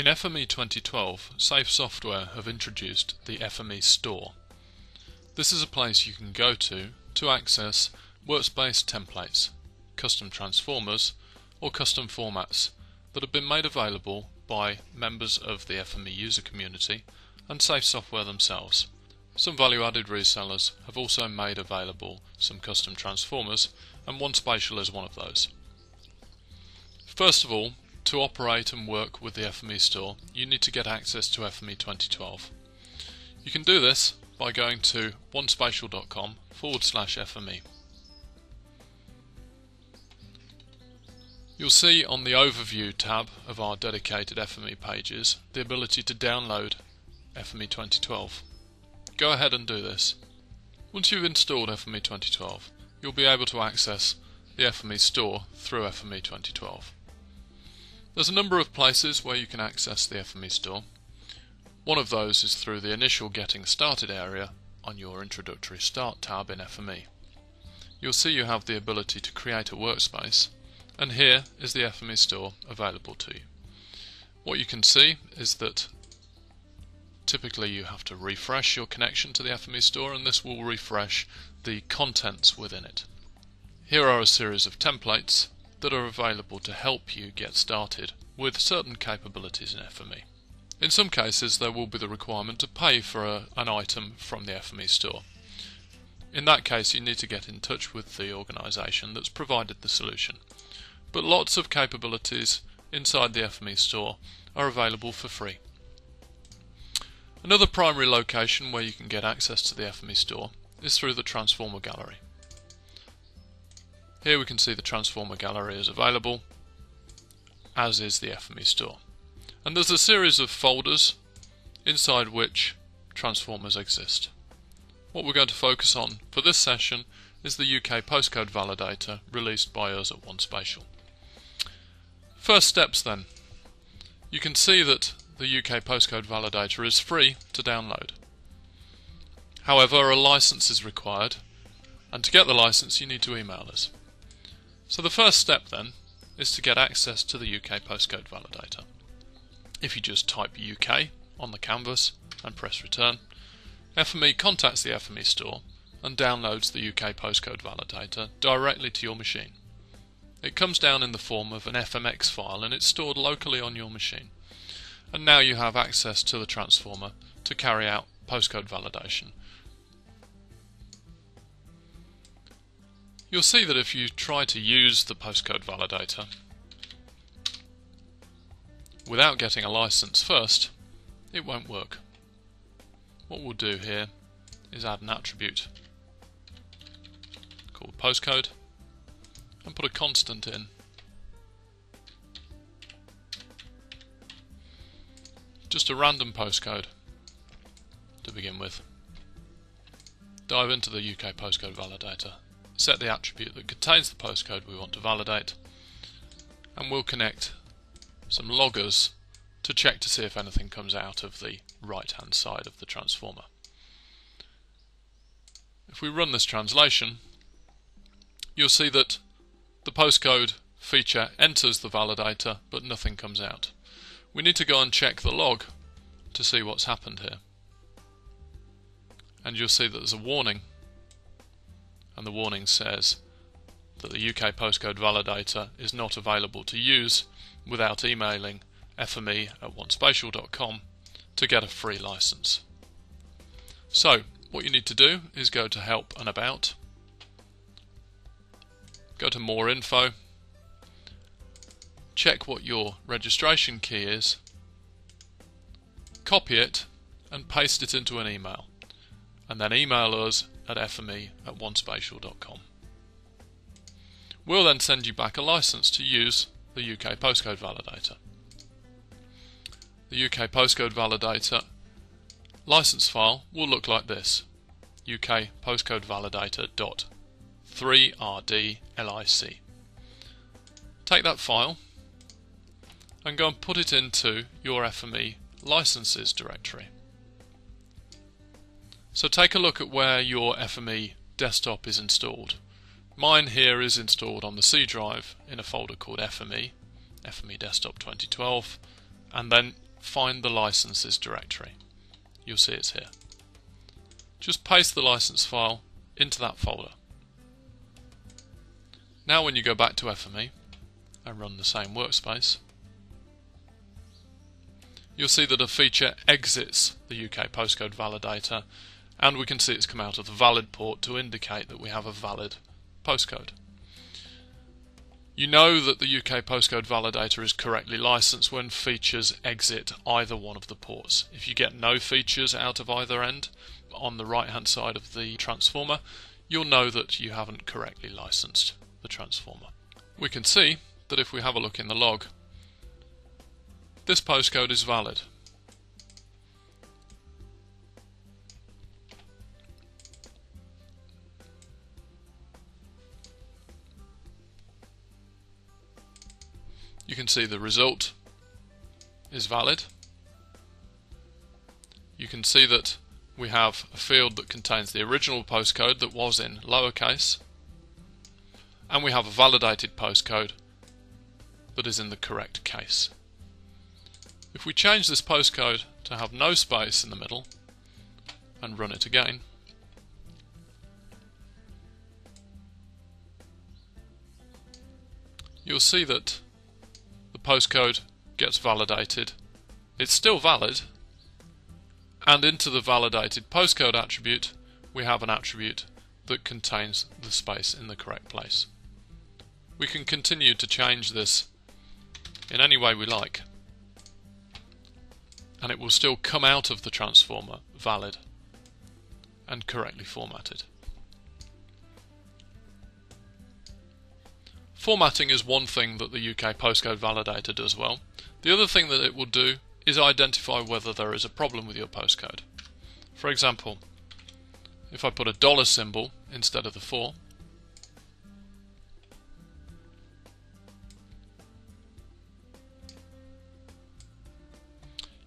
In FME 2012, Safe Software have introduced the FME Store. This is a place you can go to access workspace templates, custom transformers, or custom formats that have been made available by members of the FME user community and Safe Software themselves. Some value-added resellers have also made available some custom transformers, and OneSpatial is one of those. First of all, to operate and work with the FME Store, you need to get access to FME 2012. You can do this by going to onespatial.com/FME. You'll see on the Overview tab of our dedicated FME pages the ability to download FME 2012. Go ahead and do this. Once you've installed FME 2012, you'll be able to access the FME Store through FME 2012. There's a number of places where you can access the FME Store. One of those is through the initial Getting Started area on your Introductory Start tab in FME. You'll see you have the ability to create a workspace, and here is the FME Store available to you. What you can see is that typically you have to refresh your connection to the FME Store, and this will refresh the contents within it. Here are a series of templates that are available to help you get started with certain capabilities in FME. In some cases there will be the requirement to pay for an item from the FME Store. In that case you need to get in touch with the organisation that's provided the solution. But lots of capabilities inside the FME Store are available for free. Another primary location where you can get access to the FME Store is through the Transformer Gallery. Here we can see the Transformer Gallery is available, as is the FME Store. And there's a series of folders inside which transformers exist. What we're going to focus on for this session is the UK Postcode Validator released by us at OneSpatial. First steps then. You can see that the UK Postcode Validator is free to download. However, a license is required, and to get the license you need to email us. So the first step then is to get access to the UK Postcode Validator. If you just type UK on the canvas and press return, FME contacts the FME Store and downloads the UK Postcode Validator directly to your machine. It comes down in the form of an FMX file and it's stored locally on your machine. And now you have access to the transformer to carry out postcode validation. You'll see that if you try to use the postcode validator without getting a license first, it won't work. What we'll do here is add an attribute called postcode and put a constant in. Just a random postcode to begin with. Dive into the UK Postcode Validator, set the attribute that contains the postcode we want to validate, and we'll connect some loggers to check to see if anything comes out of the right hand side of the transformer. If we run this translation, you'll see that the postcode feature enters the validator but nothing comes out. We need to go and check the log to see what's happened here. And you'll see that there's a warning, and the warning says that the UK Postcode Validator is not available to use without emailing fme@onespatial.com to get a free license. So what you need to do is go to Help and About, go to More Info, check what your registration key is, copy it and paste it into an email, and then email us at fme@onespatial.com. We'll then send you back a license to use the UK Postcode Validator. The UK Postcode Validator license file will look like this: UKPostcodeValidator.3RDLIC. Take that file and go and put it into your FME licenses directory. So take a look at where your FME desktop is installed. Mine here is installed on the C drive in a folder called FME Desktop 2012, and then find the licenses directory. You'll see it's here. Just paste the license file into that folder. Now when you go back to FME and run the same workspace, you'll see that a feature exits the UK postcode validator, and we can see it's come out of the valid port to indicate that we have a valid postcode. You know that the UK postcode validator is correctly licensed when features exit either one of the ports. If you get no features out of either end on the right hand side of the transformer, you'll know that you haven't correctly licensed the transformer. We can see that if we have a look in the log, this postcode is valid. You can see the result is valid. You can see that we have a field that contains the original postcode that was in lowercase, and we have a validated postcode that is in the correct case. If we change this postcode to have no space in the middle and run it again, you'll see that the postcode gets validated. It's still valid, and into the validated postcode attribute we have an attribute that contains the space in the correct place. We can continue to change this in any way we like, and it will still come out of the transformer valid and correctly formatted. Formatting is one thing that the UK postcode validator does well. The other thing that it will do is identify whether there is a problem with your postcode. For example, if I put a dollar symbol instead of the 4,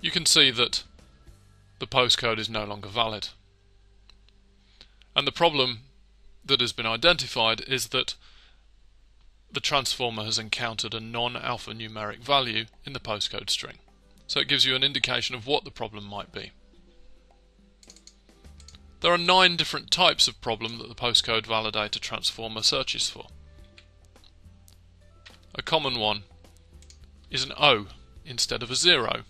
you can see that the postcode is no longer valid. And the problem that has been identified is that the transformer has encountered a non-alphanumeric value in the postcode string. So it gives you an indication of what the problem might be. There are 9 different types of problem that the postcode validator transformer searches for. A common one is an O instead of a 0.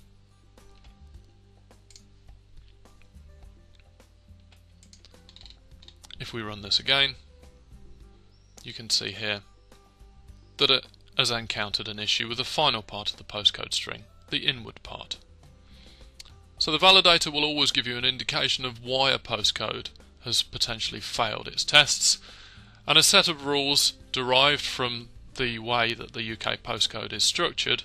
If we run this again, you can see here that it has encountered an issue with the final part of the postcode string, the inward part. So the validator will always give you an indication of why a postcode has potentially failed its tests, and a set of rules derived from the way that the UK postcode is structured,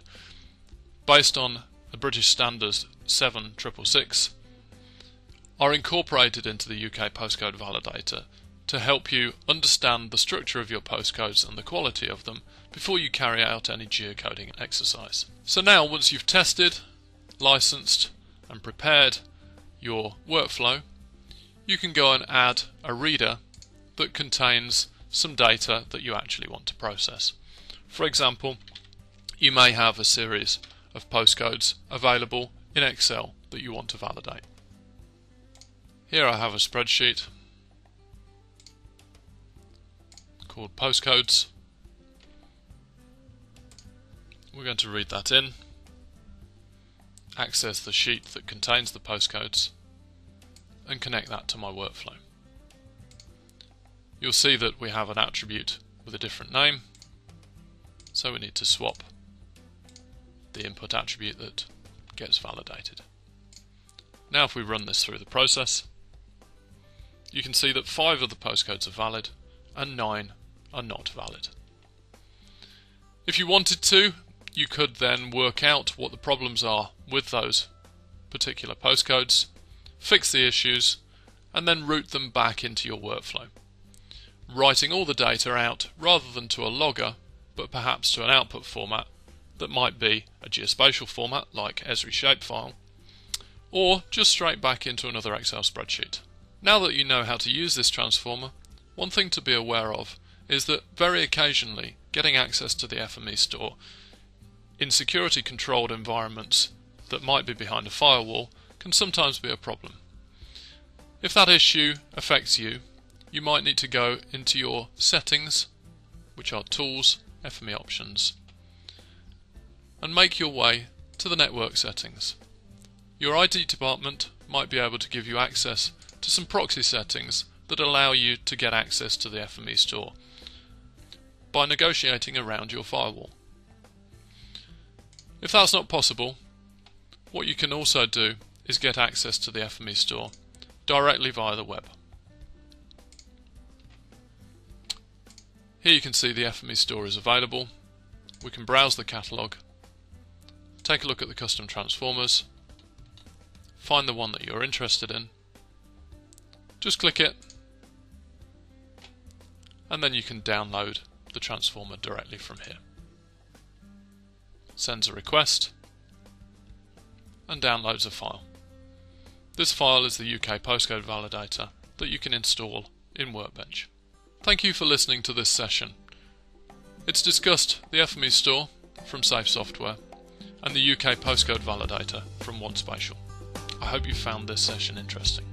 based on the British Standards 7666, are incorporated into the UK postcode validator to help you understand the structure of your postcodes and the quality of them before you carry out any geocoding exercise. So now, once you've tested, licensed and prepared your workflow, you can go and add a reader that contains some data that you actually want to process. For example, you may have a series of postcodes available in Excel that you want to validate. Here I have a spreadsheet called postcodes. We're going to read that in, access the sheet that contains the postcodes, and connect that to my workflow. You'll see that we have an attribute with a different name, so we need to swap the input attribute that gets validated. Now if we run this through the process, you can see that 5 of the postcodes are valid and 9 are not valid. If you wanted to, you could then work out what the problems are with those particular postcodes, fix the issues, and then route them back into your workflow, writing all the data out rather than to a logger, but perhaps to an output format that might be a geospatial format like Esri shapefile, or just straight back into another Excel spreadsheet. Now that you know how to use this transformer, one thing to be aware of is that very occasionally getting access to the FME Store in security controlled environments that might be behind a firewall can sometimes be a problem. If that issue affects you, you might need to go into your settings, which are Tools, FME Options, and make your way to the network settings. Your IT department might be able to give you access to some proxy settings that allow you to get access to the FME Store by negotiating around your firewall. If that's not possible, what you can also do is get access to the FME Store directly via the web. Here you can see the FME Store is available. We can browse the catalogue, take a look at the custom transformers, find the one that you're interested in, just click it, and then you can download the transformer directly from here. Sends a request and downloads a file. This file is the UK Postcode Validator that you can install in Workbench. Thank you for listening to this session. It's discussed the FME Store from Safe Software and the UK Postcode Validator from OneSpatial. I hope you found this session interesting.